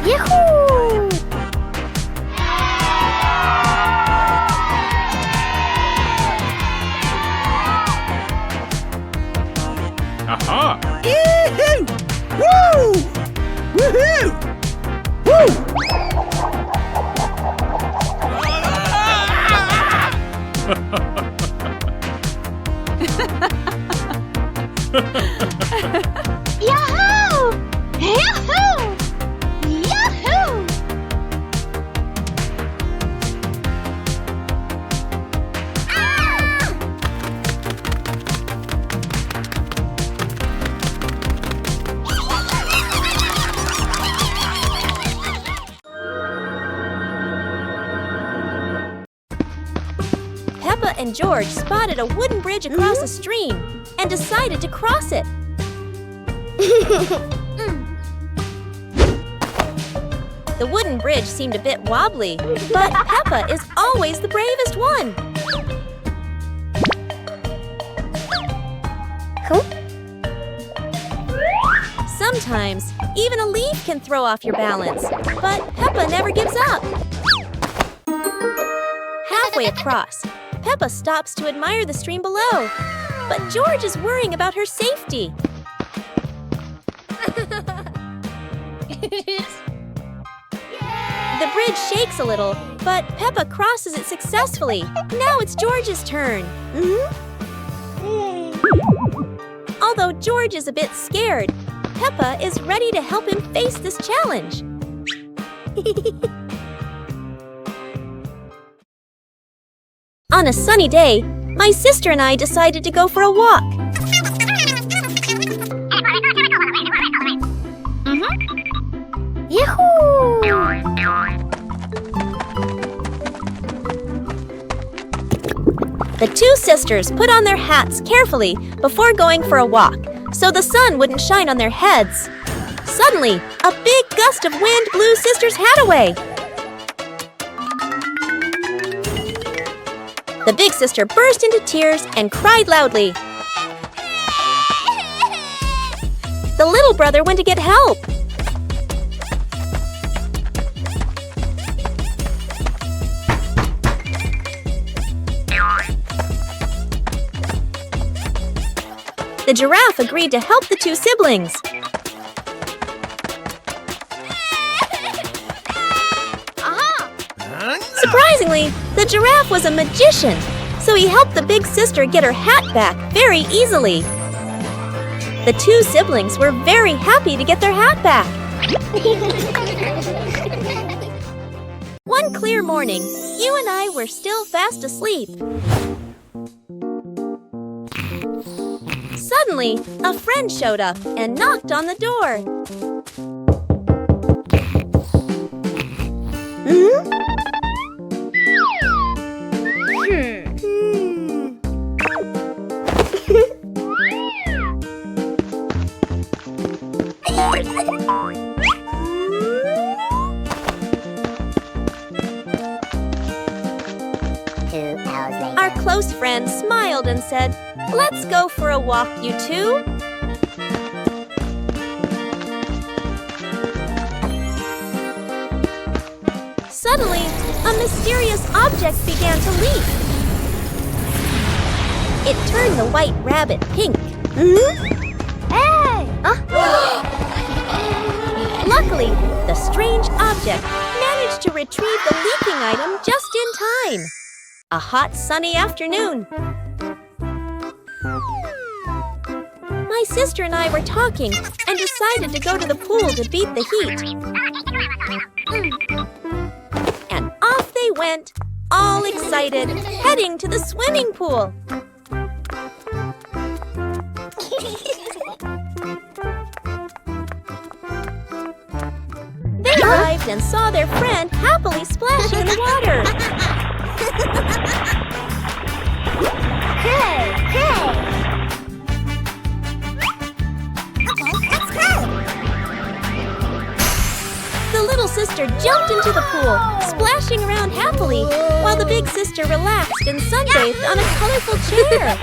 Yahoo! Aha! Yee-hoo! Woo! Woohoo! Woo! Yahoo! Yahoo! Yahoo! Peppa and George spotted a wooden bridge across a stream and decided to cross it. The wooden bridge seemed a bit wobbly, but Peppa is always the bravest one. Sometimes, even a leaf can throw off your balance, but Peppa never gives up. Halfway across, Peppa stops to admire the stream below, but George is worrying about her safety. The bridge shakes a little, but Peppa crosses it successfully. Now it's George's turn. Although George is a bit scared, Peppa is ready to help him face this challenge. On a sunny day, my sister and I decided to go for a walk. Yahoo! The two sisters put on their hats carefully before going for a walk, so the sun wouldn't shine on their heads. Suddenly, a big gust of wind blew Sister's hat away. The big sister burst into tears and cried loudly. The little brother went to get help. The giraffe agreed to help the two siblings. Surprisingly, the giraffe was a magician, so he helped the big sister get her hat back very easily. The two siblings were very happy to get their hat back. One clear morning, you and I were still fast asleep. Suddenly, a friend showed up and knocked on the door. Our close friend smiled and said, "Let's go for a walk, you two." Suddenly, a mysterious object began to leap. It turned the white rabbit pink. Hey! Luckily, the strange object managed to retrieve the leaking item just in time. A hot, sunny afternoon. My sister and I were talking and decided to go to the pool to beat the heat. And off they went, all excited, heading to the swimming pool. They arrived and saw their friend happily splashing in the water. Hey! Hey! Okay, let's go! The little sister jumped into the pool, splashing around happily, while the big sister relaxed and sunbathed on a colorful chair.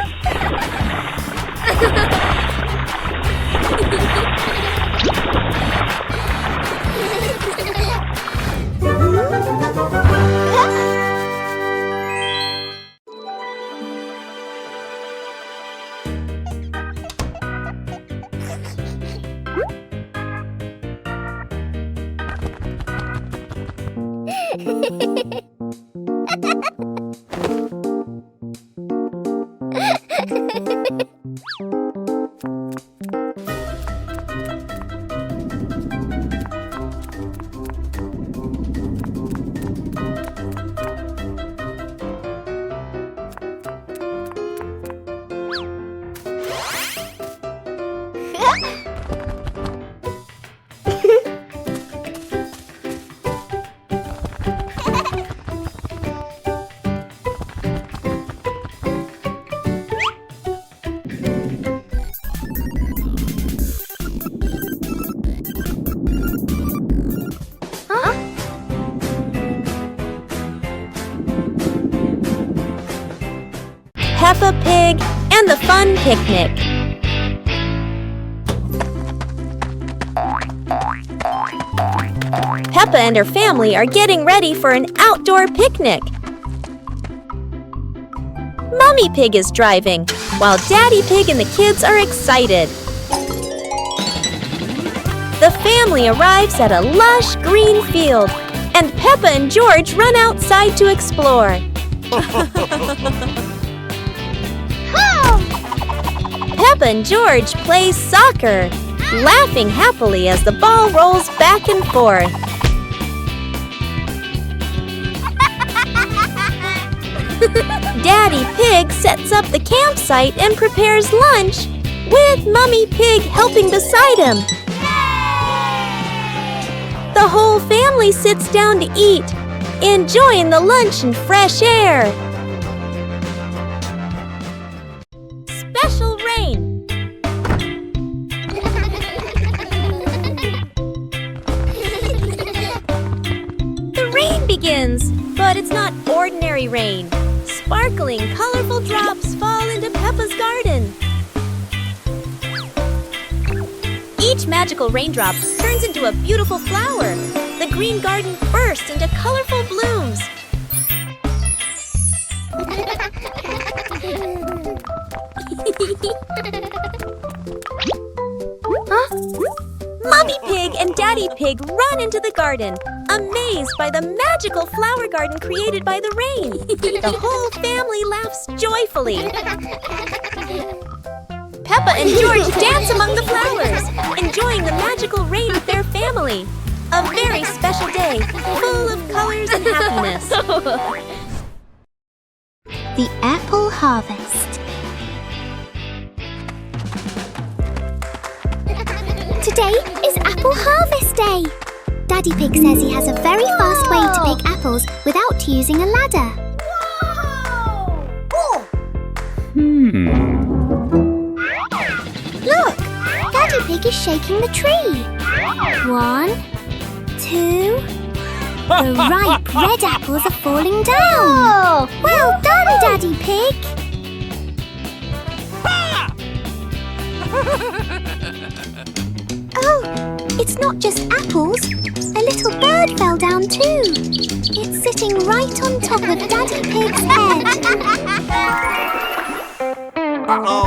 Peppa Pig and the Fun Picnic. Peppa and her family are getting ready for an outdoor picnic. Mommy Pig is driving, while Daddy Pig and the kids are excited. The family arrives at a lush green field, and Peppa and George run outside to explore. Peppa and George play soccer, laughing happily as the ball rolls back and forth. Daddy Pig sets up the campsite and prepares lunch, with Mummy Pig helping beside him. The whole family sits down to eat, enjoying the lunch and fresh air. Special rain. The rain begins, but it's not ordinary rain. Sparkling, colorful drops fall into Peppa's garden. Each magical raindrop turns into a beautiful flower. The green garden bursts into colorful blooms. Huh? Mommy Pig and Daddy Pig run into the garden, amazed by the magical flower garden created by the rain. The whole family laughs joyfully. Peppa and George dance among the flowers, enjoying the magical rain with their family. A very special day, full of colors and happiness. The apple harvest. Today is Apple Harvest Day. Daddy Pig says he has a very fast way to pick apples without using a ladder. Look, Daddy Pig is shaking the tree. 1, 2. The ripe red apples are falling down. Well done, Daddy Pig. Oh, it's not just apples. A little bird fell down too. It's sitting right on top of Daddy Pig's head.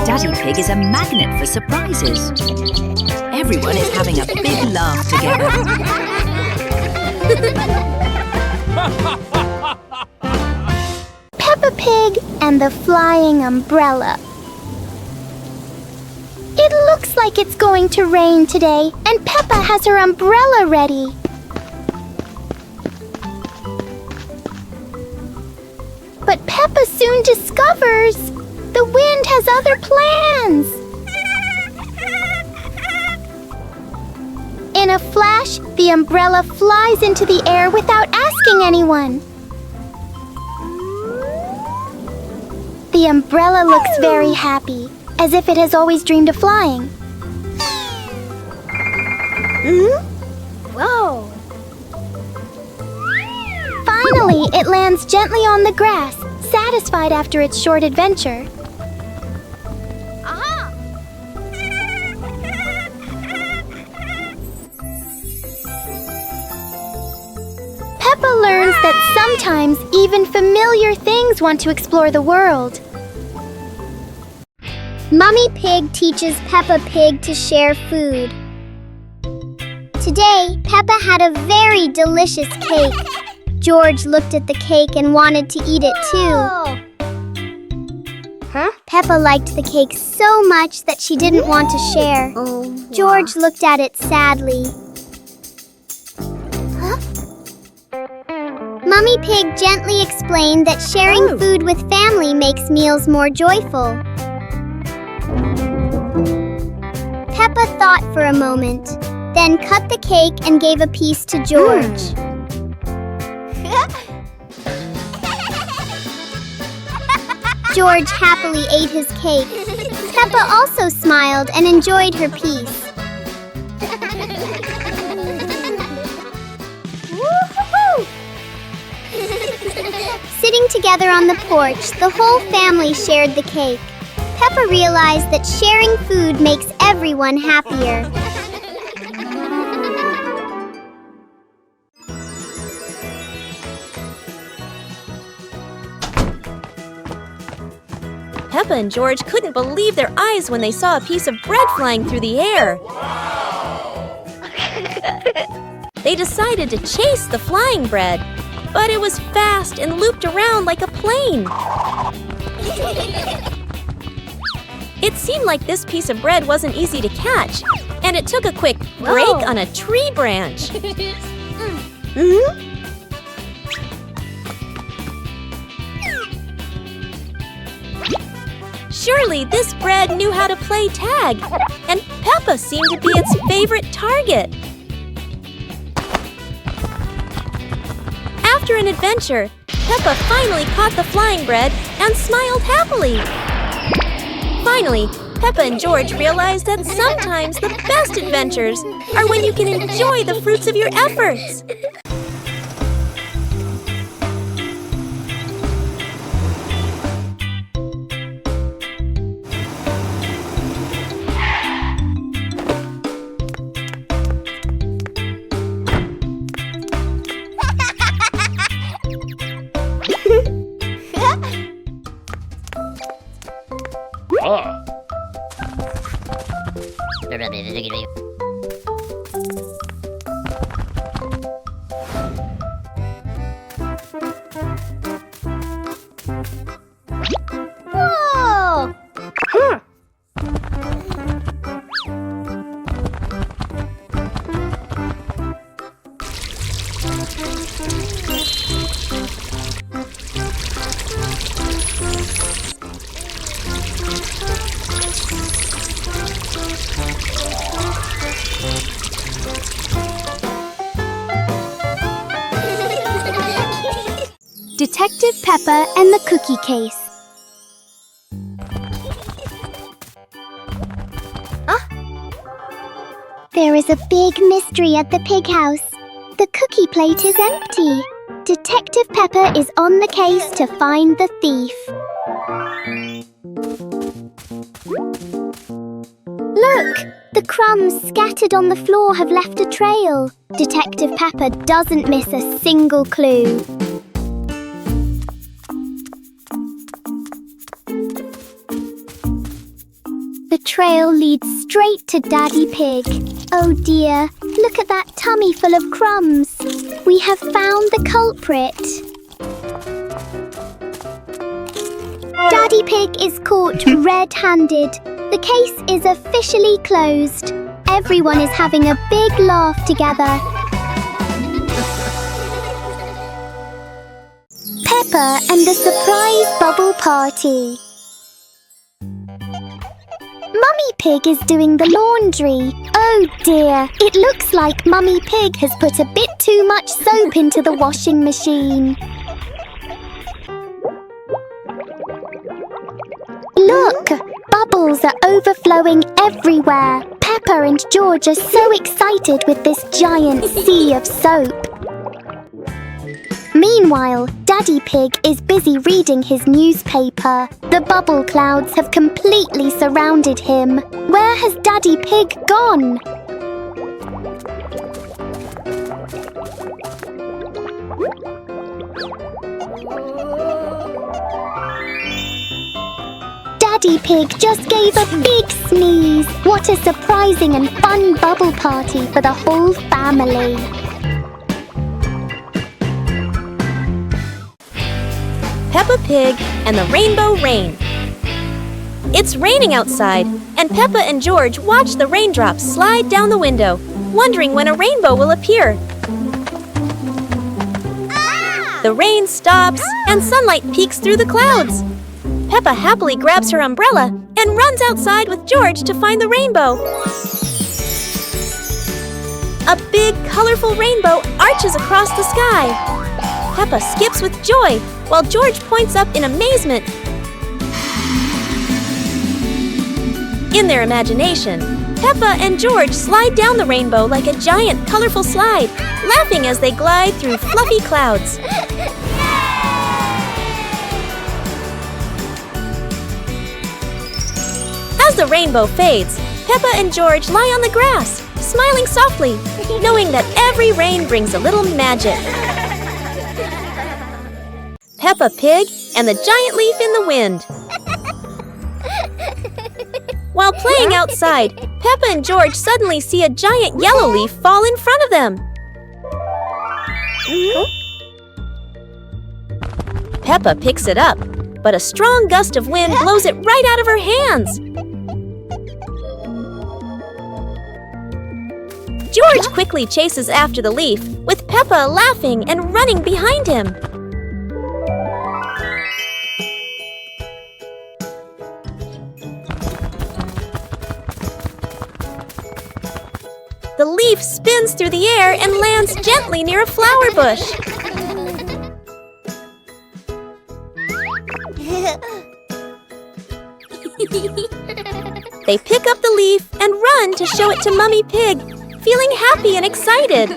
Daddy Pig is a magnet for surprises. Everyone is having a big laugh together. Peppa Pig and the flying umbrella. It looks like it's going to rain today, and Peppa has her umbrella ready. But Peppa soon discovers the wind has other plans. In a flash, the umbrella flies into the air without asking anyone. The umbrella looks very happy, as if it has always dreamed of flying. Whoa! it lands gently on the grass, satisfied after its short adventure. Peppa learns that sometimes even familiar things want to explore the world. Mummy Pig teaches Peppa Pig to share food. Today, Peppa had a very delicious cake. George looked at the cake and wanted to eat it too. Peppa liked the cake so much that she didn't want to share. George looked at it sadly. Mummy Pig gently explained that sharing food with family makes meals more joyful. Peppa thought for a moment, then cut the cake and gave a piece to George. George happily ate his cake. Peppa also smiled and enjoyed her piece. Sitting together on the porch, the whole family shared the cake. Peppa realized that sharing food makes everyone happier. Peppa and George couldn't believe their eyes when they saw a piece of bread flying through the air. They decided to chase the flying bread, but it was fast and looped around like a plane. It seemed like this piece of bread wasn't easy to catch, and it took a quick break on a tree branch. Surely this bread knew how to play tag, and Peppa seemed to be its favorite target. After an adventure, Peppa finally caught the flying bread and smiled happily. Finally, Peppa and George realized that sometimes the best adventures are when you can enjoy the fruits of your efforts. Detective Peppa and the Cookie Case. There is a big mystery at the pig house. The cookie plate is empty. Detective Peppa is on the case to find the thief. Look! The crumbs scattered on the floor have left a trail. Detective Peppa doesn't miss a single clue. The trail leads straight to Daddy Pig. Oh dear, look at that tummy full of crumbs. We have found the culprit. Daddy Pig is caught red-handed. The case is officially closed. Everyone is having a big laugh together. Peppa and the surprise bubble party. Mummy Pig is doing the laundry. Oh dear, it looks like Mummy Pig has put a bit too much soap into the washing machine. Look, bubbles are overflowing everywhere. Peppa and George are so excited with this giant sea of soap. Meanwhile, Meanwhile, Daddy Pig is busy reading his newspaper. The bubble clouds have completely surrounded him. Where has Daddy Pig gone? Daddy Pig just gave a big sneeze. What a surprising and fun bubble party for the whole family. Peppa Pig and the Rainbow Rain. It's raining outside, and Peppa and George watch the raindrops slide down the window, wondering when a rainbow will appear. The rain stops, and sunlight peeks through the clouds. Peppa happily grabs her umbrella and runs outside with George to find the rainbow. A big, colorful rainbow arches across the sky. Peppa skips with joy, while George points up in amazement. In their imagination, Peppa and George slide down the rainbow like a giant, colorful slide, laughing as they glide through fluffy clouds. As the rainbow fades, Peppa and George lie on the grass, smiling softly, knowing that every rain brings a little magic. Peppa Pig and the giant leaf in the wind. While playing outside, Peppa and George suddenly see a giant yellow leaf fall in front of them. Peppa picks it up, but a strong gust of wind blows it right out of her hands. George quickly chases after the leaf, with Peppa laughing and running behind him. The leaf spins through the air and lands gently near a flower bush. They pick up the leaf and run to show it to Mummy Pig, feeling happy and excited.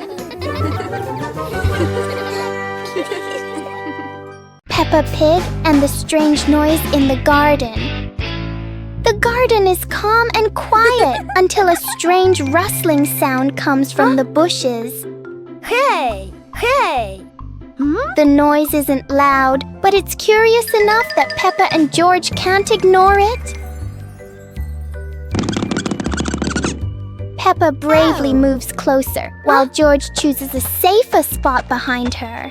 Peppa Pig and the strange noise in the garden. The garden is calm and quiet until a strange rustling sound comes from the bushes. Hey! Hey! The noise isn't loud, but it's curious enough that Peppa and George can't ignore it. Peppa bravely moves closer, while George chooses a safer spot behind her.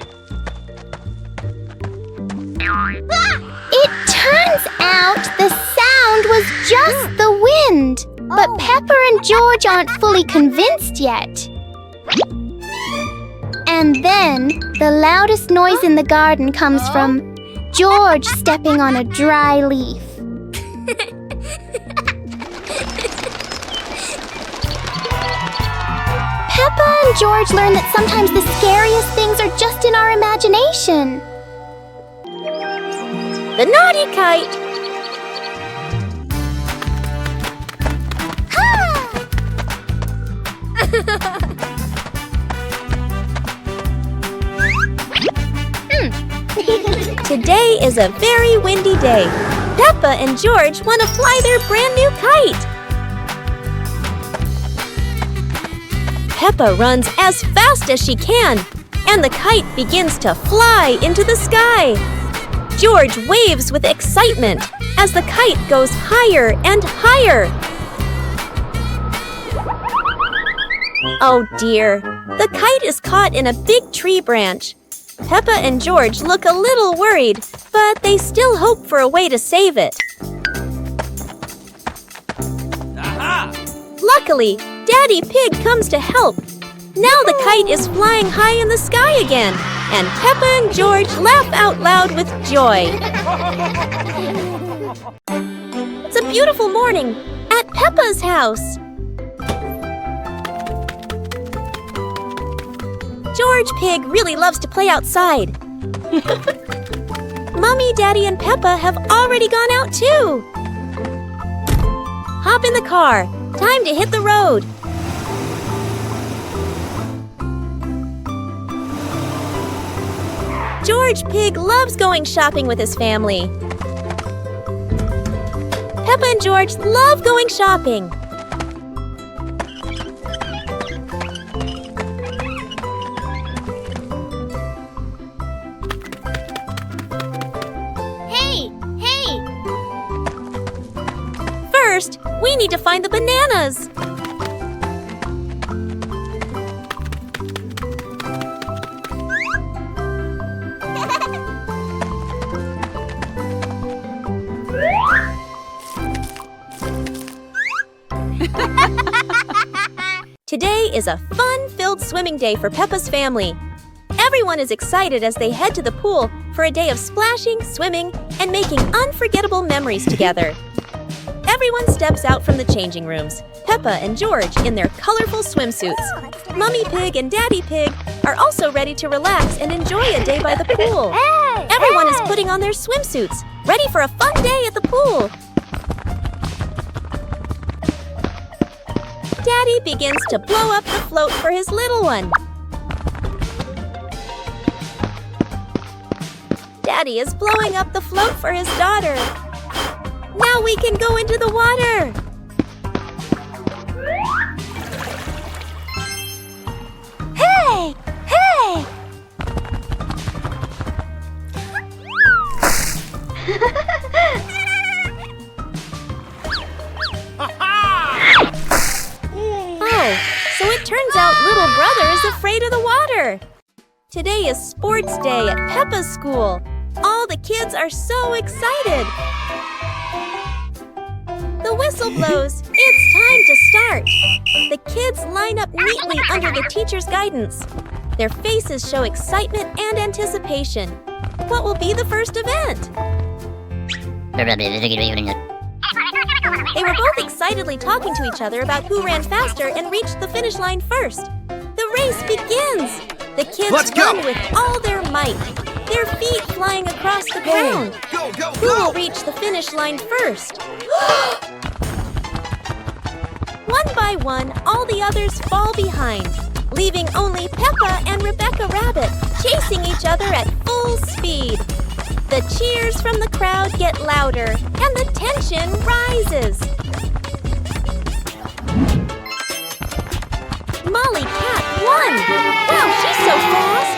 It turns out the sound was just the wind, but Peppa and George aren't fully convinced yet. And then, the loudest noise in the garden comes from George stepping on a dry leaf. Peppa and George learn that sometimes the scariest things are just in our imagination. The naughty kite. Today is a very windy day. Peppa and George want to fly their brand new kite. Peppa runs as fast as she can, and the kite begins to fly into the sky. George waves with excitement as the kite goes higher and higher. Oh dear, the kite is caught in a big tree branch. Peppa and George look a little worried, but they still hope for a way to save it. Aha! Luckily, Daddy Pig comes to help. Now the kite is flying high in the sky again, and Peppa and George laugh out loud with joy. It's a beautiful morning at Peppa's house. George Pig really loves to play outside. Mommy, Daddy, and Peppa have already gone out too. Hop in the car. Time to hit the road. George Pig loves going shopping with his family. Peppa and George love going shopping. Hey! First, we need to find the bananas. Today is a fun-filled swimming day for Peppa's family. Everyone is excited as they head to the pool for a day of splashing, swimming, and making unforgettable memories together. Everyone steps out from the changing rooms, Peppa and George in their colorful swimsuits. Mummy Pig and Daddy Pig are also ready to relax and enjoy a day by the pool. Everyone is putting on their swimsuits, ready for a fun day at the pool. Daddy begins to blow up the float for his little one. Daddy is blowing up the float for his daughter. Now we can go into the water. Hey! Oh, so it turns out little brother is afraid of the water. Today is sports day at Peppa's school. All the kids are so excited. The whistle blows. It's time to start. The kids line up neatly under the teacher's guidance. Their faces show excitement and anticipation. What will be the first event? They were both excitedly talking to each other about who ran faster and reached the finish line first. The race begins. The kids run with all their might, their feet flying across the ground. Who will reach the finish line first? One by one, all the others fall behind, leaving only Peppa and Rebecca Rabbit chasing each other at full speed. The cheers from the crowd get louder, and the tension rises. Molly Cat won! Wow, she's so fast!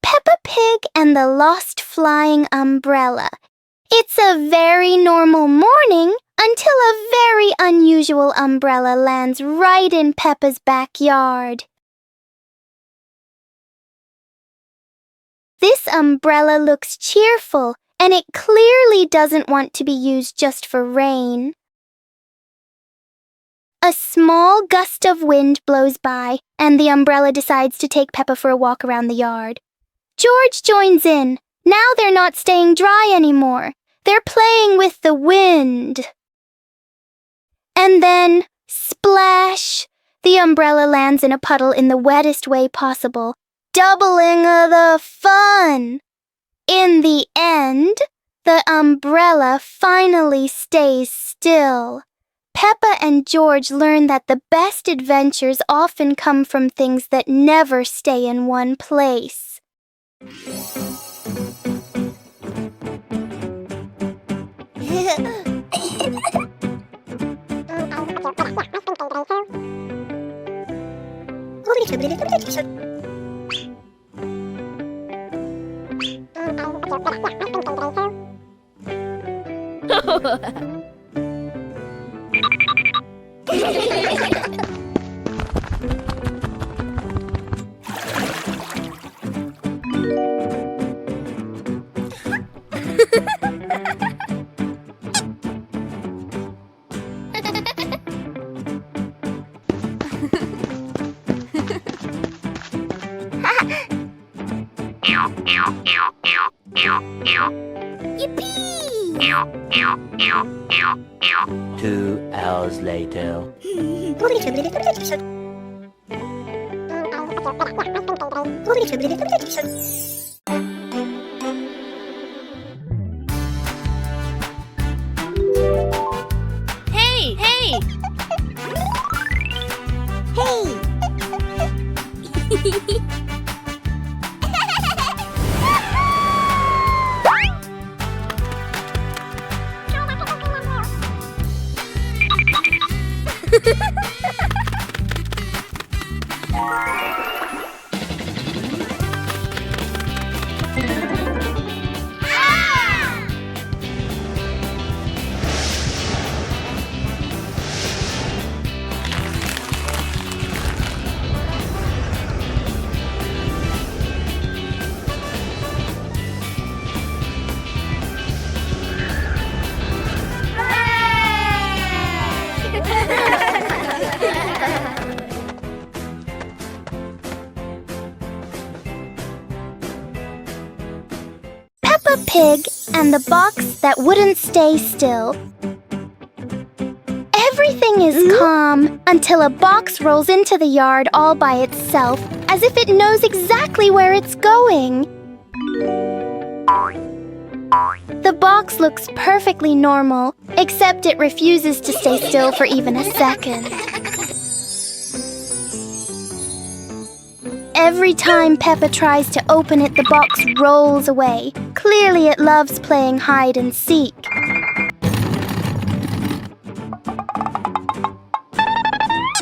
Peppa Pig and the Lost Flying Umbrella. It's a very normal morning until a very unusual umbrella lands right in Peppa's backyard. This umbrella looks cheerful, and it clearly doesn't want to be used just for rain. A small gust of wind blows by, and the umbrella decides to take Peppa for a walk around the yard. George joins in. Now they're not staying dry anymore. They're playing with the wind. And then, splash! The umbrella lands in a puddle in the wettest way possible, doubling the fun. In the end, the umbrella finally stays still. Peppa and George learn that the best adventures often come from things that never stay in one place. Yippee! 2 hours later. Hey! Peppa Pig and the box that wouldn't stay still. Everything is calm until a box rolls into the yard all by itself, as if it knows exactly where it's going. The box looks perfectly normal, except it refuses to stay still for even a second. Every time Peppa tries to open it, the box rolls away. Clearly it loves playing hide and seek.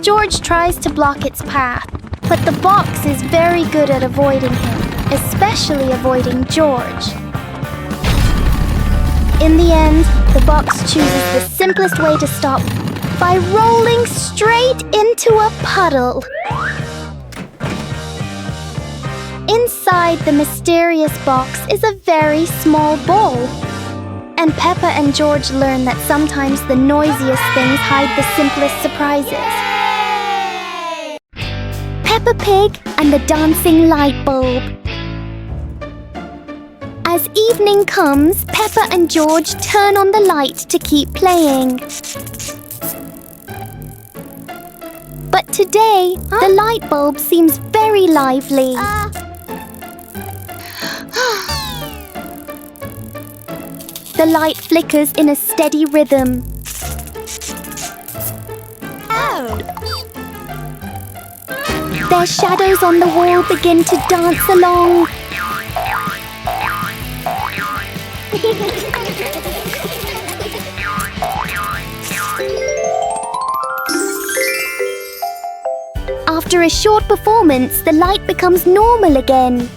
George tries to block its path, but the box is very good at avoiding him, especially avoiding George. In the end, the box chooses the simplest way to stop by rolling straight into a puddle. Inside the mysterious box is a very small bowl. And Peppa and George learn that sometimes the noisiest things hide the simplest surprises. Peppa Pig and the dancing light bulb. As evening comes, Peppa and George turn on the light to keep playing. But today, the light bulb seems very lively. The light flickers in a steady rhythm. Their shadows on the wall begin to dance along. After a short performance, the light becomes normal again.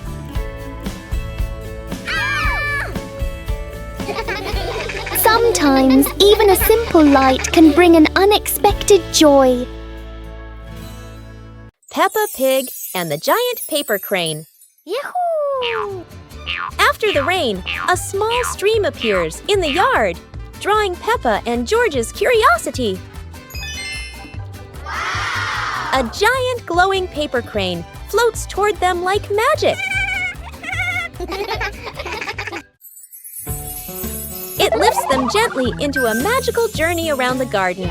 Sometimes, even a simple light can bring an unexpected joy. Peppa Pig and the giant paper crane. Yahoo! After the rain, a small stream appears in the yard, drawing Peppa and George's curiosity. Wow! A giant glowing paper crane floats toward them like magic. It lifts them gently into a magical journey around the garden.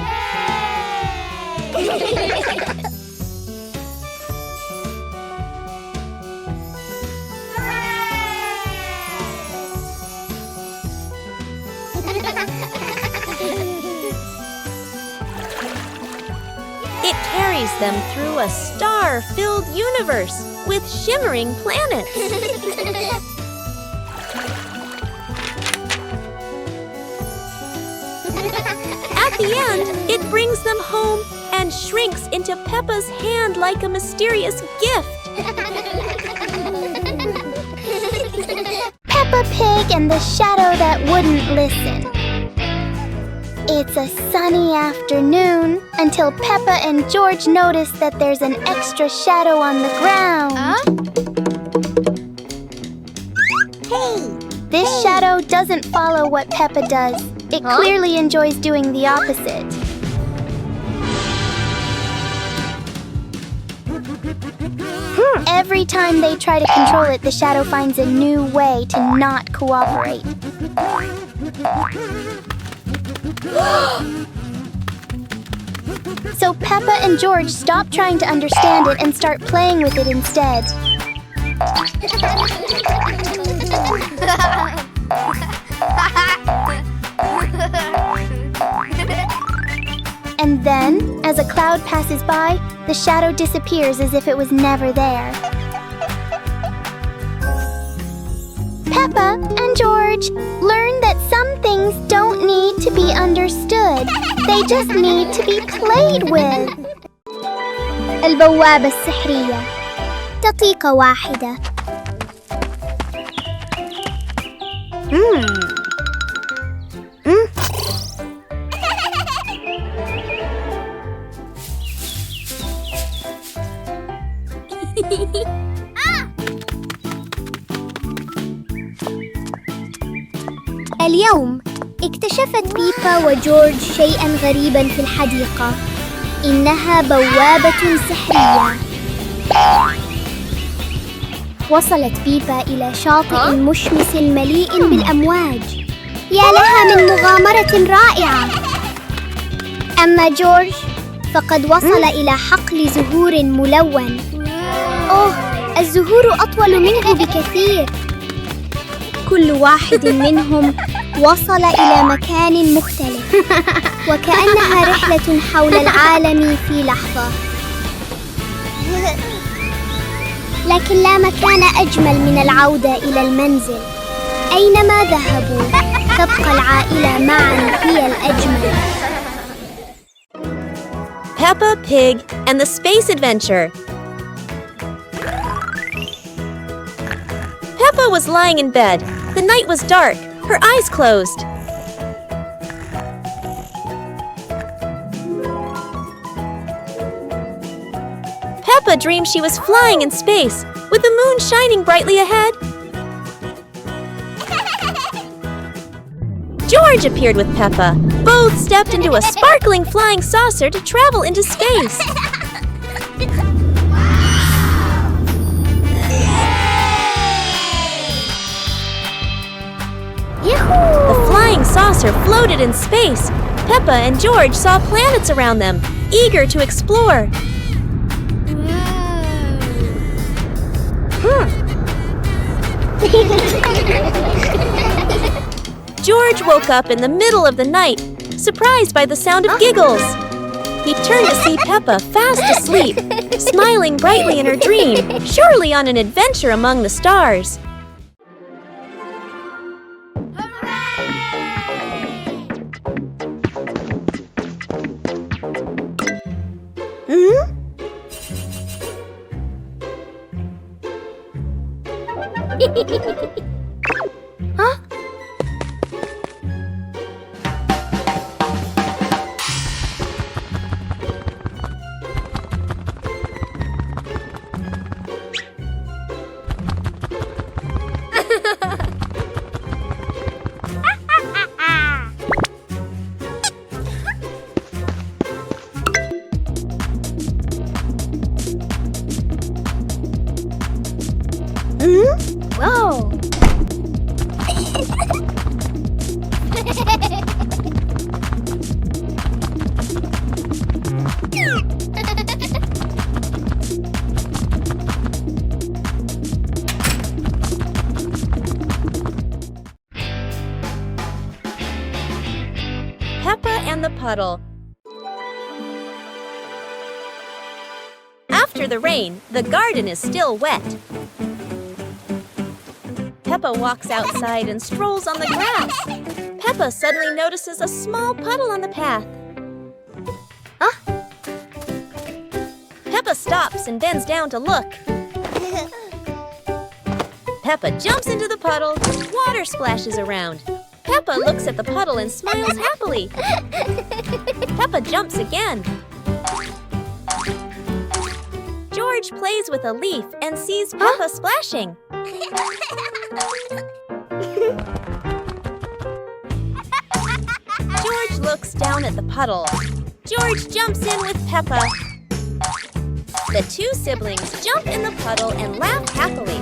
It carries them through a star-filled universe with shimmering planets. At the end, it brings them home and shrinks into Peppa's hand like a mysterious gift. Peppa Pig and the shadow that wouldn't listen. It's a sunny afternoon until Peppa and George notice that there's an extra shadow on the ground. This shadow doesn't follow what Peppa does. It clearly enjoys doing the opposite. Every time they try to control it, the shadow finds a new way to not cooperate. So Peppa and George stop trying to understand it and start playing with it instead. And then As a cloud passes by, the shadow disappears as if it was never there. Peppa and George learn that some things don't need to be understood. They just need to be played with. البوابة السحرية. دقيقة واحدة. اليوم اكتشفت بيبا وجورج شيئاً غريباً في الحديقة. إنها بوابة سحرية. وصلت بيبا إلى شاطئ مشمس مليء بالأمواج. يا لها من مغامرة رائعة. أما جورج فقد وصل إلى حقل زهور ملون. أوه، الزهور أطول منه بكثير. كل واحد منهم وصل إلى مكان مختلف، وكأنها رحلة حول العالم في لحظة. لكن لا مكان أجمل من العودة إلى المنزل. أينما ذهبوا تبقى العائلة معا هي الأجمل. Peppa Pig and the Space Adventure. Peppa was lying in bed. The night was dark. Her eyes closed. Peppa dreamed she was flying in space, with the moon shining brightly ahead. George appeared with Peppa. Both stepped into a sparkling flying saucer to travel into space. The flying saucer floated in space. Peppa and George saw planets around them, eager to explore. George woke up in the middle of the night, surprised by the sound of giggles. He turned to see Peppa fast asleep, smiling brightly in her dream, surely on an adventure among the stars. Huh? Whoa! Peppa and the Puddle. After the rain, the garden is still wet. Peppa walks outside and strolls on the grass. Peppa suddenly notices a small puddle on the path. Peppa stops and bends down to look. Peppa jumps into the puddle. Water splashes around. Peppa looks at the puddle and smiles happily. Peppa jumps again. George plays with a leaf and sees Peppa splashing. George looks down at the puddle. George jumps in with Peppa. The two siblings jump in the puddle and laugh happily.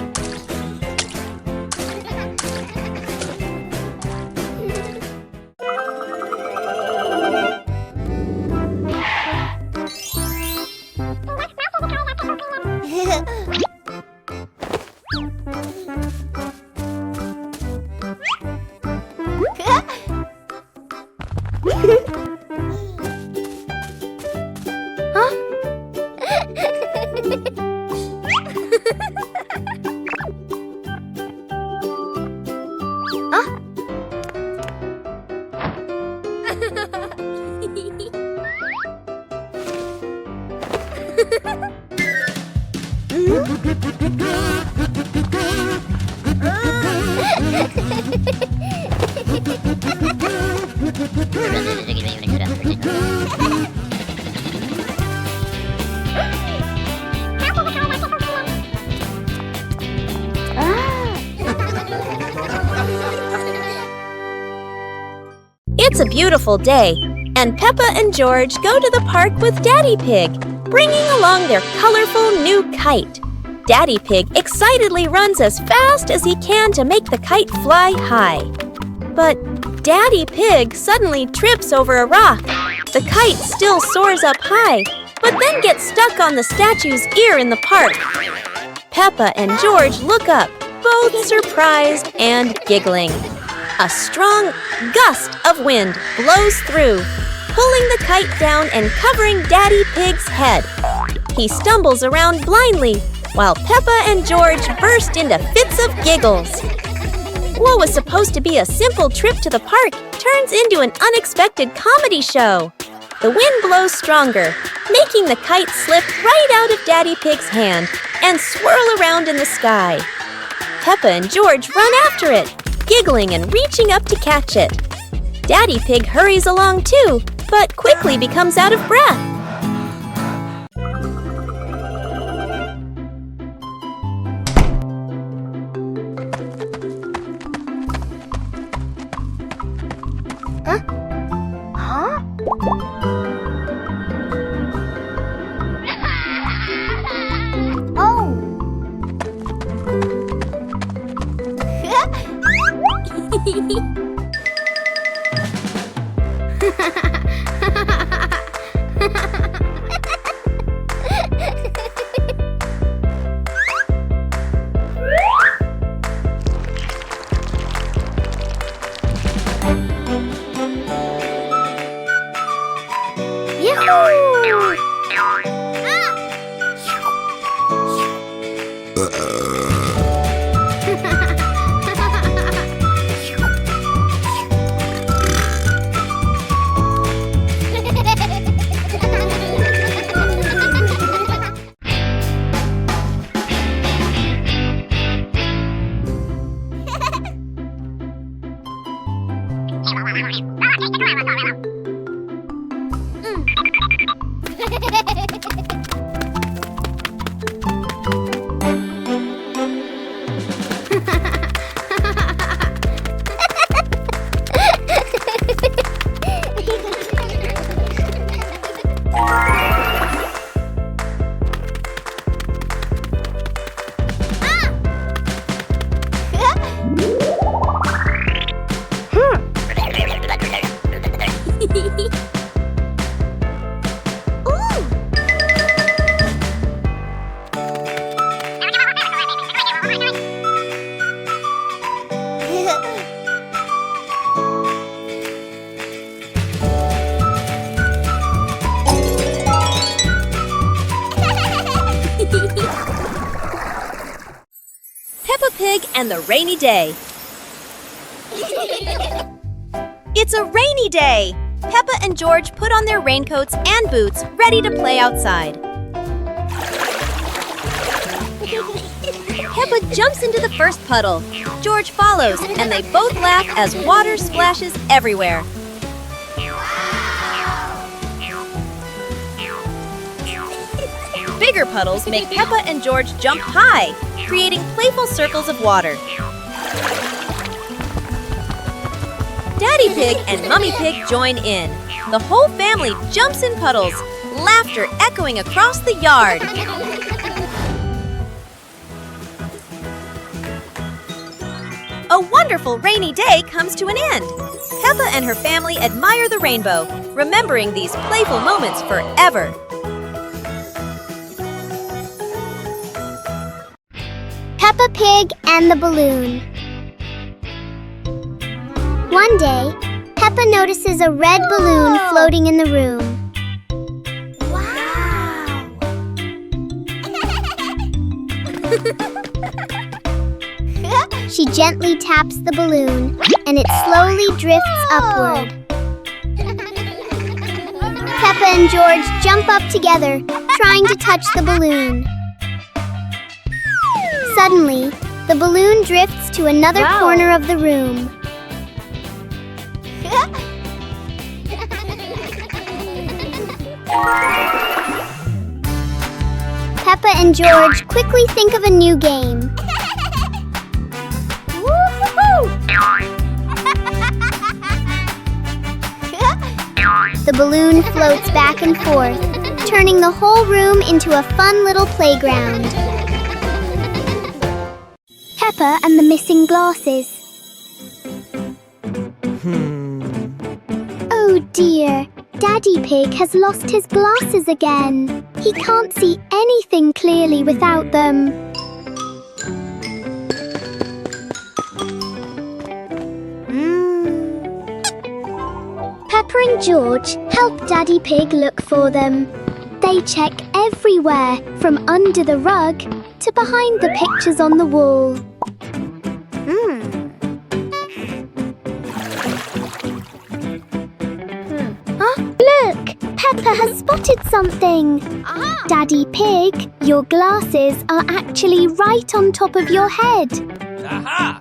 It's a beautiful day, and Peppa and George go to the park with Daddy Pig, bringing along their colorful new kite. Daddy Pig excitedly runs as fast as he can to make the kite fly high. But Daddy Pig suddenly trips over a rock. The kite still soars up high, but then gets stuck on the statue's ear in the park. Peppa and George look up, both surprised and giggling. A strong gust of wind blows through, pulling the kite down and covering Daddy Pig's head. He stumbles around blindly, while Peppa and George burst into fits of giggles. What was supposed to be a simple trip to the park turns into an unexpected comedy show. The wind blows stronger, making the kite slip right out of Daddy Pig's hand and swirl around in the sky. Peppa and George run after it, giggling and reaching up to catch it. Daddy Pig hurries along too, but quickly becomes out of breath. And the rainy day. It's a rainy day! Peppa and George put on their raincoats and boots, ready to play outside. Peppa jumps into the first puddle. George follows, and they both laugh as water splashes everywhere. Bigger puddles make Peppa and George jump high, creating playful circles of water. Daddy Pig and Mummy Pig join in. The whole family jumps in puddles, laughter echoing across the yard. A wonderful rainy day comes to an end. Peppa and her family admire the rainbow, remembering these playful moments forever. Peppa Pig and the Balloon. One day, Peppa notices a red balloon floating in the room. Wow! She gently taps the balloon, and it slowly drifts upward. Peppa and George jump up together, trying to touch the balloon. Suddenly, the balloon drifts to another corner of the room. Peppa and George quickly think of a new game. The balloon floats back and forth, turning the whole room into a fun little playground. Peppa and the missing glasses. Oh dear, Daddy Pig has lost his glasses again. He can't see anything clearly without them. Peppa and George help Daddy Pig look for them. They check everywhere, from under the rug to behind the pictures on the wall. Look! Peppa has spotted something. Daddy Pig, your glasses are actually right on top of your head. Aha!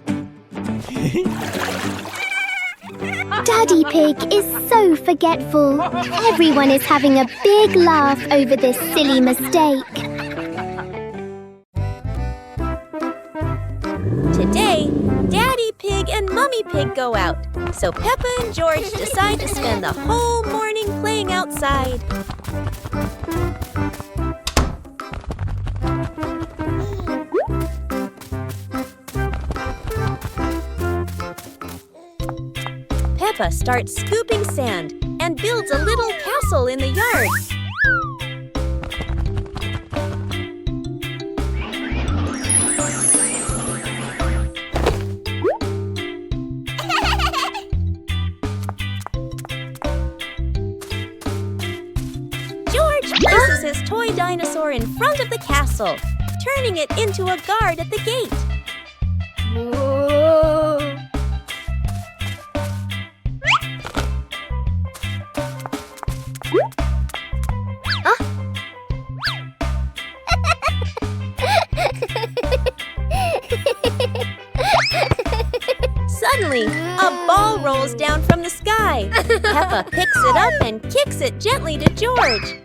Daddy Pig is so forgetful. Everyone is having a big laugh over this silly mistake. Today, Daddy Pig and Mummy Pig go out, so Peppa and George decide to spend the whole morning playing outside. Peppa starts scooping sand and builds a little castle in the yard. George places his toy dinosaur in front of the castle, turning it into a guard at the gate. Suddenly, a ball rolls down from the sky. Peppa picks it up and kicks it gently to George.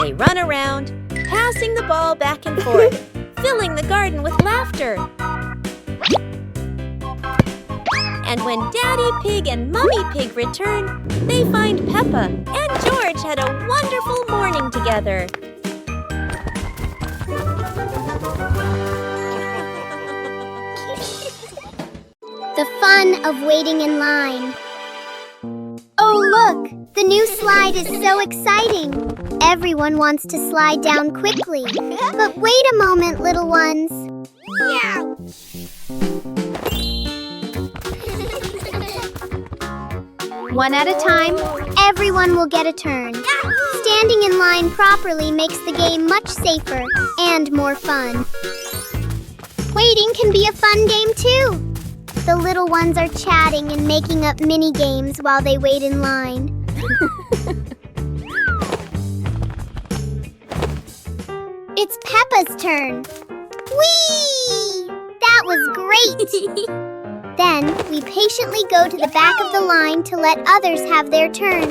They run around, passing the ball back and forth, filling the garden with laughter. And when Daddy Pig and Mummy Pig return, they find Peppa and George had a wonderful morning together. The fun of waiting in line. Oh look! The new slide is so exciting! Everyone wants to slide down quickly. But wait a moment, little ones. One at a time, everyone will get a turn. Standing in line properly makes the game much safer and more fun. Waiting can be a fun game too. The little ones are chatting and making up mini games while they wait in line. It's Peppa's turn. Whee! That was great! Then we patiently go to the back of the line to let others have their turn.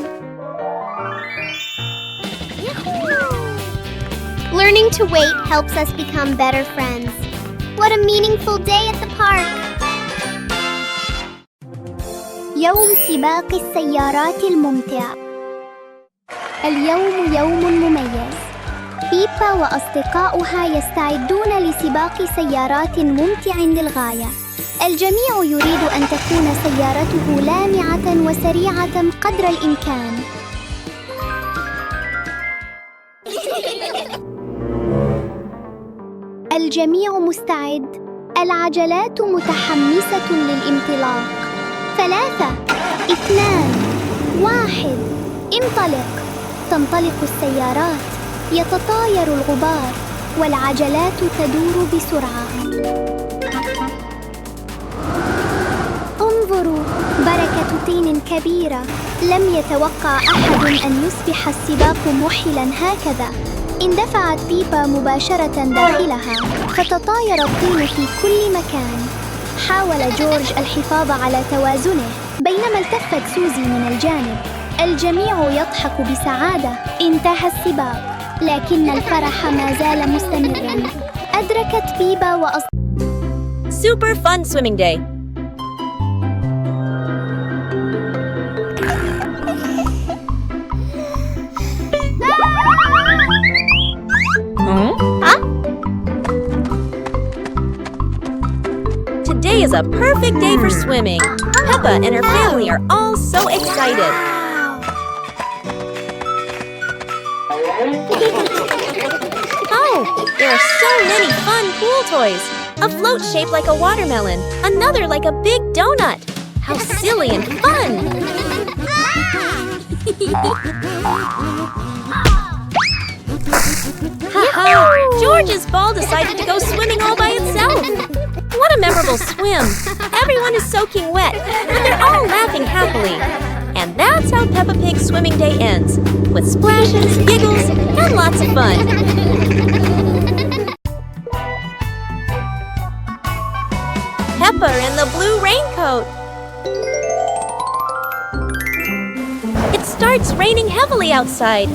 Learning to wait helps us become better friends. What a meaningful day at the park! يوم سباق السيارات الممتع. اليوم يوم مميز. بيبا وأصدقاؤها يستعدون لسباق سيارات ممتع للغاية. الجميع يريد أن تكون سيارته لامعة وسريعة قدر الإمكان. الجميع مستعد. العجلات متحمسة للانطلاق. 3 2 1 انطلق. تنطلق السيارات. يتطاير الغبار والعجلات تدور بسرعة. انظروا، بركة طين كبيرة. لم يتوقع أحد أن يصبح السباق محلا هكذا. اندفعت بيبا مباشرة داخلها، فتطاير الطين في كل مكان. حاول جورج الحفاظ على توازنه، بينما التفت سوزي من الجانب. الجميع يضحك بسعادة. انتهى السباق، لكن الفرح ما زال مستمرا. أدركت بيبا Super fun swimming day. Today is a perfect day for swimming. Peppa and her family are all so excited. Oh, there are so many fun pool toys. A float shaped like a watermelon, another like a big donut. How silly and fun! Haha! George's ball decided to go swimming all by itself. What a memorable swim! Everyone is soaking wet, but they're all laughing happily. And that's how Peppa Pig's swimming day ends, with splashes, giggles, and lots of fun. Peppa in the blue raincoat. It starts raining heavily outside.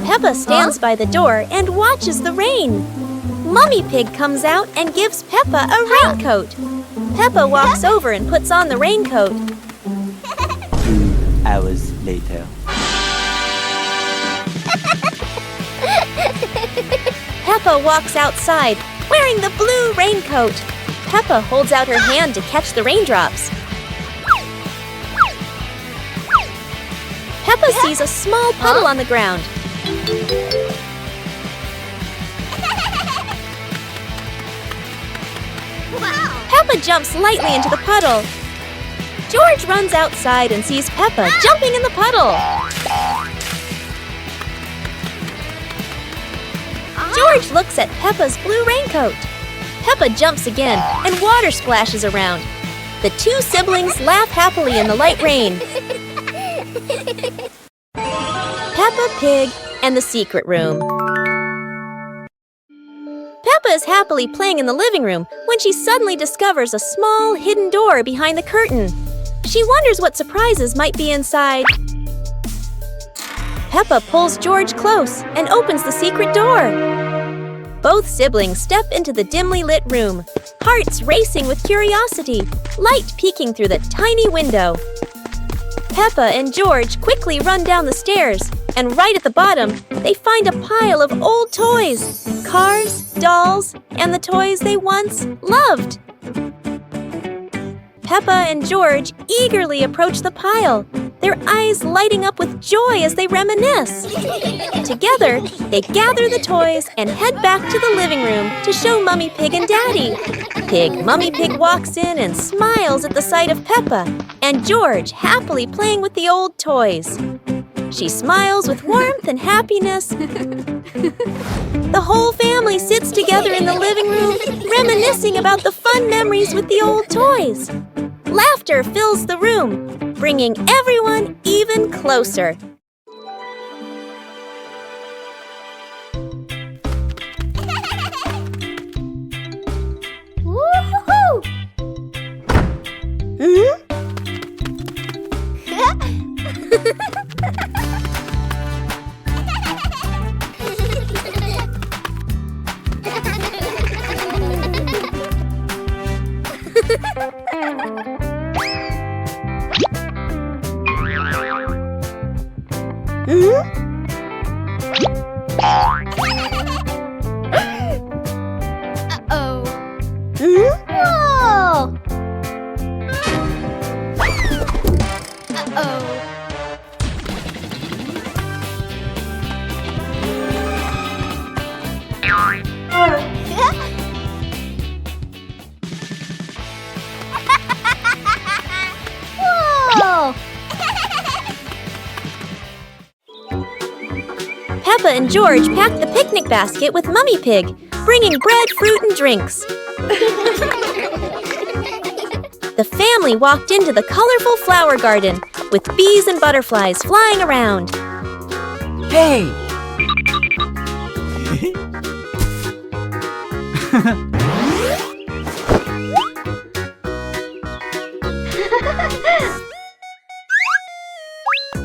Peppa stands by the door and watches the rain. Mummy Pig comes out and gives Peppa a raincoat. Peppa walks over and puts on the raincoat. 2 hours later. Peppa walks outside, wearing the blue raincoat. Peppa holds out her hand to catch the raindrops. Peppa sees a small puddle on the ground. Peppa jumps lightly into the puddle. George runs outside and sees Peppa jumping in the puddle. George looks at Peppa's blue raincoat. Peppa jumps again and water splashes around. The two siblings laugh happily in the light rain. Peppa Pig and the Secret Room. Peppa is happily playing in the living room when she suddenly discovers a small hidden door behind the curtain. She wonders what surprises might be inside. Peppa pulls George close and opens the secret door. Both siblings step into the dimly lit room, hearts racing with curiosity, light peeking through the tiny window. Peppa and George quickly run down the stairs, and right at the bottom, they find a pile of old toys, cars, dolls, and the toys they once loved. Peppa and George eagerly approach the pile, their eyes lighting up with joy as they reminisce. Together, they gather the toys and head back to the living room to show Mummy Pig and Daddy. Mummy Pig walks in and smiles at the sight of Peppa and George happily playing with the old toys. She smiles with warmth and happiness. The whole family sits together in the living room, reminiscing about the fun memories with the old toys. Laughter fills the room, bringing everyone even closer. Woo-hoo-hoo! Peppa and George packed the picnic basket with Mummy Pig, bringing bread, fruit, and drinks. The family walked into the colorful flower garden with bees and butterflies flying around. Hey!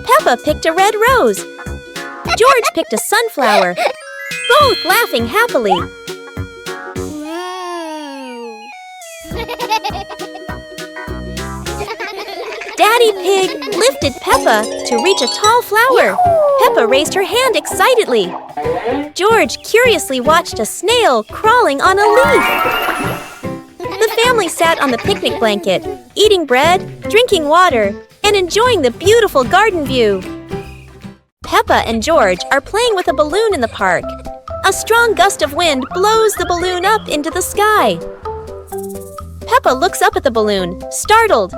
Peppa picked a red rose. George picked a sunflower, both laughing happily. Daddy Pig lifted Peppa to reach a tall flower. Peppa raised her hand excitedly. George curiously watched a snail crawling on a leaf. The family sat on the picnic blanket, eating bread, drinking water, and enjoying the beautiful garden view. Peppa and George are playing with a balloon in the park. A strong gust of wind blows the balloon up into the sky. Peppa looks up at the balloon, startled.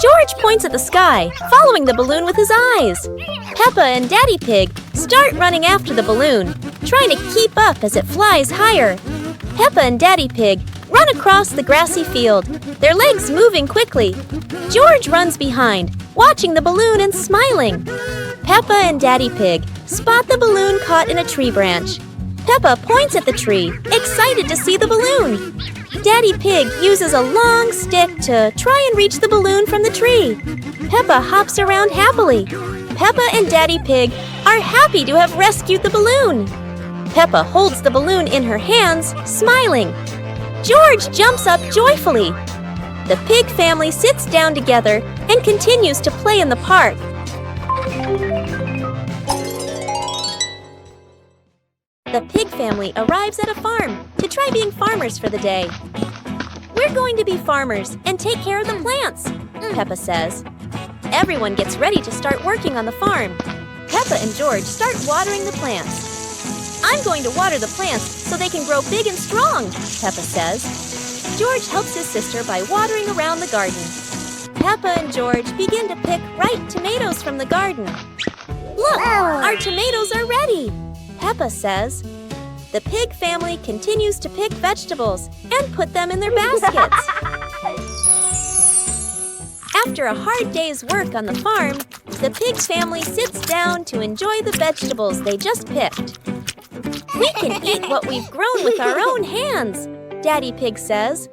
George points at the sky, following the balloon with his eyes. Peppa and Daddy Pig start running after the balloon, trying to keep up as it flies higher. Peppa and Daddy Pig run across the grassy field, their legs moving quickly. George runs behind, watching the balloon and smiling. Peppa and Daddy Pig spot the balloon caught in a tree branch. Peppa points at the tree, excited to see the balloon. Daddy Pig uses a long stick to try and reach the balloon from the tree. Peppa hops around happily. Peppa and Daddy Pig are happy to have rescued the balloon. Peppa holds the balloon in her hands, smiling. George jumps up joyfully. The pig family sits down together and continues to play in the park. The pig family arrives at a farm to try being farmers for the day. We're going to be farmers and take care of the plants, Peppa says. Everyone gets ready to start working on the farm. Peppa and George start watering the plants. I'm going to water the plants so they can grow big and strong, Peppa says. George helps his sister by watering around the garden. Peppa and George begin to pick ripe tomatoes from the garden. Look, our tomatoes are ready, Peppa says. The pig family continues to pick vegetables and put them in their baskets. After a hard day's work on the farm, the pig family sits down to enjoy the vegetables they just picked. We can eat what we've grown with our own hands, Daddy Pig says.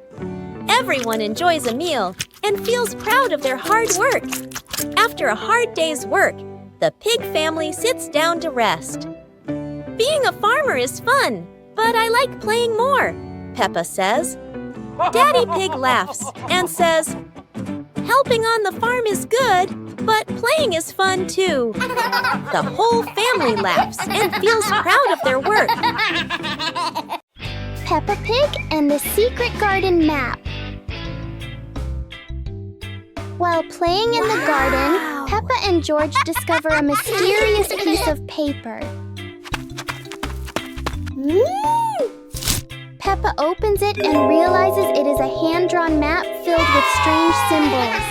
Everyone enjoys a meal and feels proud of their hard work. After a hard day's work, the pig family sits down to rest. Being a farmer is fun, but I like playing more, Peppa says. Daddy Pig laughs and says, helping on the farm is good, but playing is fun too. The whole family laughs and feels proud of their work. Peppa Pig and the Secret Garden Map. While playing in the garden, Peppa and George discover a mysterious piece of paper. Peppa opens it and realizes it is a hand-drawn map filled with strange symbols.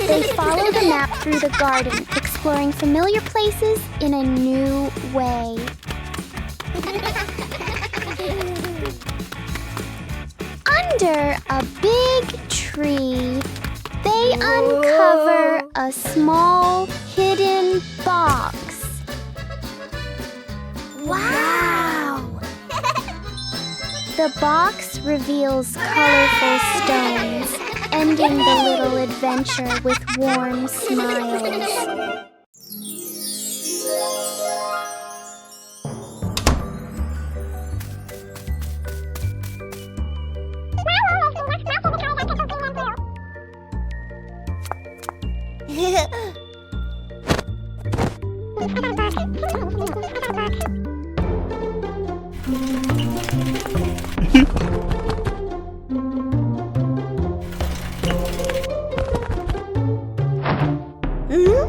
They follow the map through the garden, exploring familiar places in a new way. Under a big tree, they uncover a small hidden box. Wow! The box reveals colorful stones, ending the little adventure with warm smiles.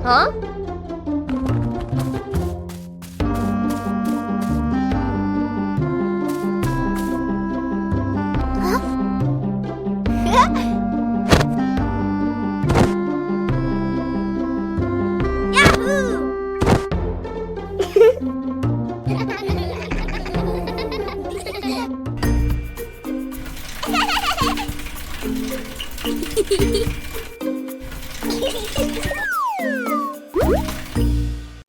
Huh?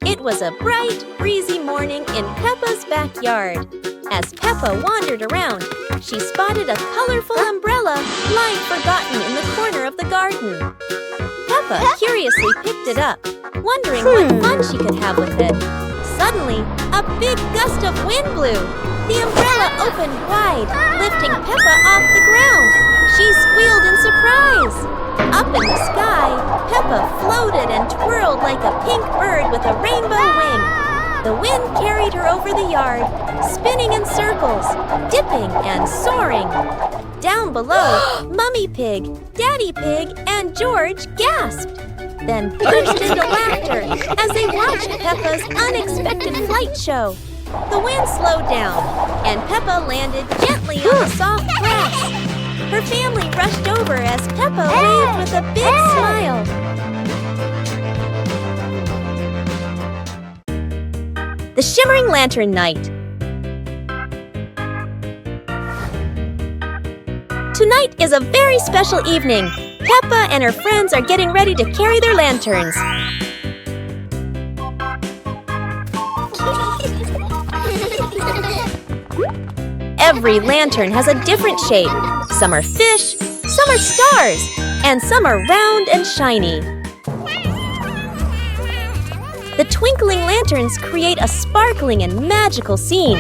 It was a bright, breezy morning in Peppa's backyard. As Peppa wandered around, she spotted a colorful umbrella lying forgotten in the corner of the garden. Peppa curiously picked it up, wondering what fun she could have with it. Suddenly, a big gust of wind blew. The umbrella opened wide, lifting Peppa off the ground. She squealed in surprise. Up in the sky, Peppa floated and twirled like a pink bird with a rainbow wing. The wind carried her over the yard, spinning in circles, dipping and soaring. Down below, Mummy Pig, Daddy Pig, and George gasped, then burst into laughter as they watched Peppa's unexpected flight show. The wind slowed down, and Peppa landed gently on the soft grass. Her family rushed over as Peppa waved with a big smile. The Shimmering Lantern Night. Tonight is a very special evening. Peppa and her friends are getting ready to carry their lanterns. Every lantern has a different shape. Some are fish, some are stars, and some are round and shiny. The twinkling lanterns create a sparkling and magical scene.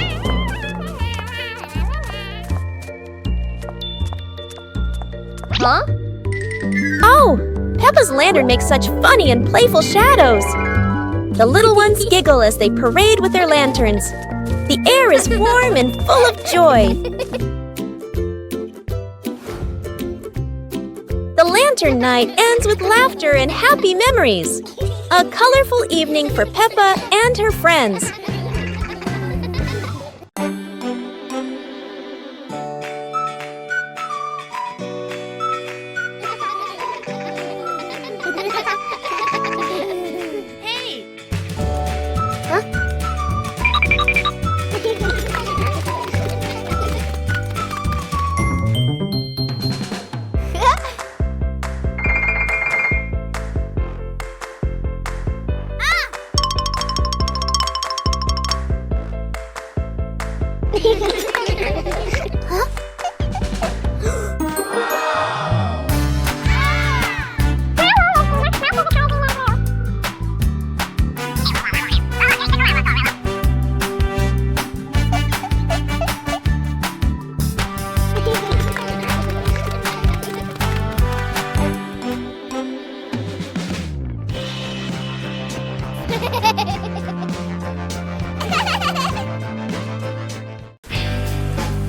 Huh? Oh, Peppa's lantern makes such funny and playful shadows. The little ones giggle as they parade with their lanterns. The air is warm and full of joy. The lantern night ends with laughter and happy memories. A colorful evening for Peppa and her friends.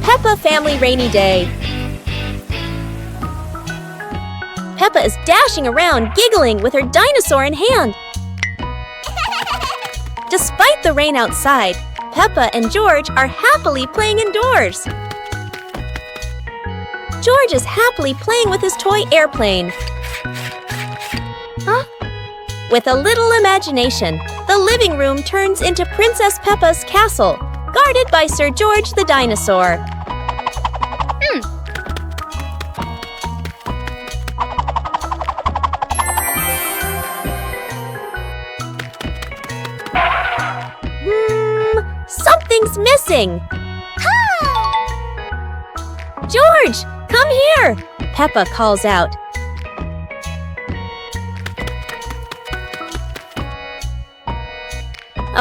Peppa Family Rainy Day. Peppa is dashing around, giggling with her dinosaur in hand. Despite the rain outside, Peppa and George are happily playing indoors. George is happily playing with his toy airplane. With a little imagination, the living room turns into Princess Peppa's castle, guarded by Sir George the dinosaur. Something's missing! George, come here! Peppa calls out.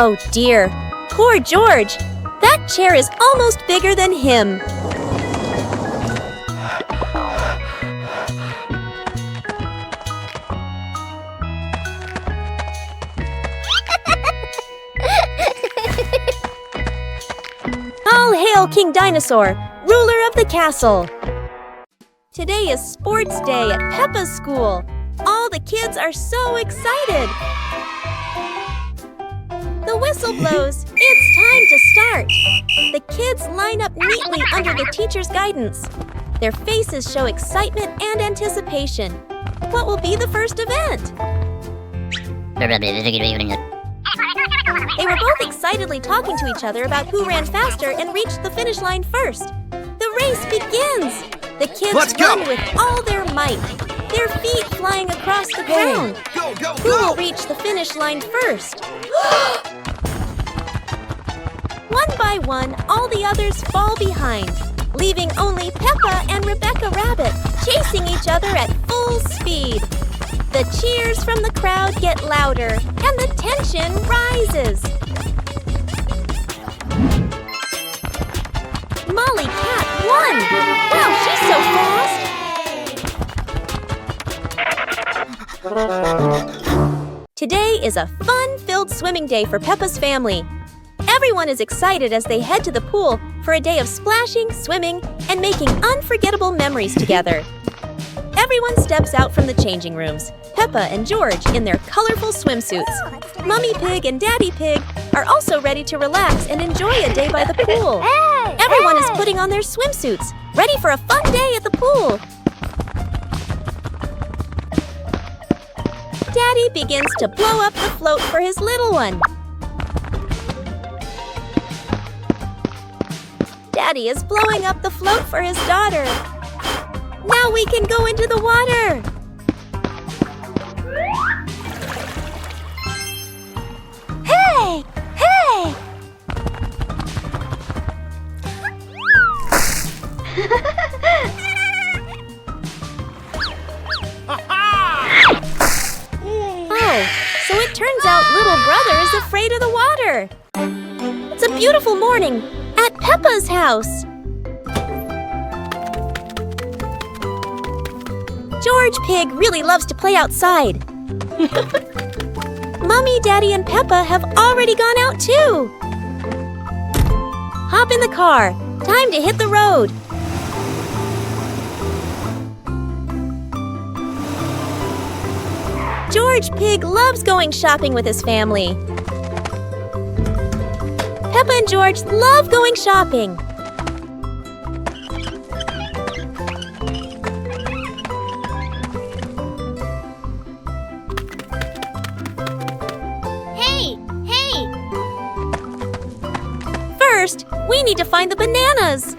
Oh dear, poor George! That chair is almost bigger than him. All hail King Dinosaur, ruler of the castle! Today is sports day at Peppa's school. All the kids are so excited. The whistle blows. It's time to start. The kids line up neatly under the teacher's guidance. Their faces show excitement and anticipation. What will be the first event? They were both excitedly talking to each other about who ran faster and reached the finish line first. The race begins! The kids run with all their might, their feet flying across race the ground. Who will reach the finish line first? One by one, all the others fall behind, leaving only Peppa and Rebecca Rabbit chasing each other at full speed. The cheers from the crowd get louder, and the tension rises. Molly Cat won! Wow, she's so fast! Today is a fun-filled swimming day for Peppa's family. Everyone is excited as they head to the pool for a day of splashing, swimming, and making unforgettable memories together. Everyone steps out from the changing rooms, Peppa and George in their colorful swimsuits. Mummy Pig and Daddy Pig are also ready to relax and enjoy a day by the pool. Everyone is putting on their swimsuits, ready for a fun day at the pool. Daddy begins to blow up the float for his little one. Daddy is blowing up the float for his daughter. Now we can go into the water. Hey! Hey! Oh, so it turns out little brother is afraid of the water. It's a beautiful morning at Peppa's house. George Pig really loves to play outside. Mummy, Daddy, and Peppa have already gone out too. Hop in the car. Time to hit the road. George Pig loves going shopping with his family. Peppa and George love going shopping. Hey! Hey! First, we need to find the bananas.